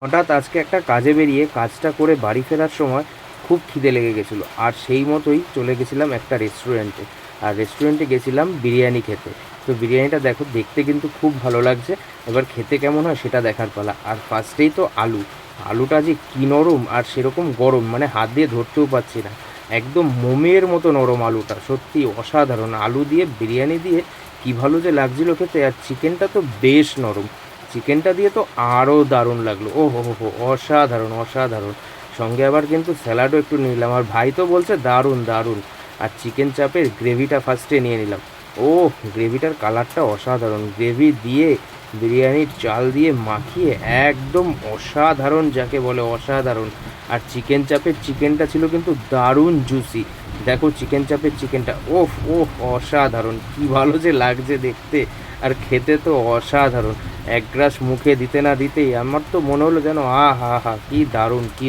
হঠাৎ আজকে একটা কাজে বেরিয়ে কাজটা করে বাড়ি ফেরার সময় খুব খিদে লেগে গেছিলো, আর সেই মতোই চলে গেছিলাম একটা রেস্টুরেন্টে। আর রেস্টুরেন্টে গেছিলাম বিরিয়ানি খেতে। তো বিরিয়ানিটা দেখো, দেখতে কিন্তু খুব ভালো লাগছে। এবার খেতে কেমন হয় সেটা দেখার পালা। আর ফার্স্টেই তো আলুটা যে কি নরম আর সেরকম গরম, মানে হাত দিয়ে ধরতেও পারছি না। একদম মোমের মতো নরম আলুটা, সত্যি অসাধারণ। আলু দিয়ে বিরিয়ানি দিয়ে কি ভালো যে লাগছিল খেতে। আর চিকেনটা তো বেশ নরম, চিকেনটা দিয়ে তো আরও দারুণ লাগলো। ও হো হো হো, অসাধারণ অসাধারণ। সঙ্গে আবার কিন্তু স্যালাডও একটু নিলাম, আর ভাই তো বলছে দারুণ দারুণ। আর চিকেন চাপের গ্রেভিটা ফার্স্টে নিয়ে নিলাম। ও, গ্রেভিটার কালারটা অসাধারণ। গ্রেভি দিয়ে বিরিয়ানির চাল দিয়ে মাখিয়ে একদম অসাধারণ, যাকে বলে অসাধারণ। আর চিকেন চাপের চিকেনটা ছিল কিন্তু দারুণ জুসি। দেখো চিকেন চাপের চিকেনটা, ওফ ওফ, অসাধারণ। কি ভালো যে লাগছে দেখতে, আর খেতে তো অসাধারণ। এক গ্রাস মুখে দিতে না দিতেই আমার তো মনে হলো যেন, হা কি দারুণ, কি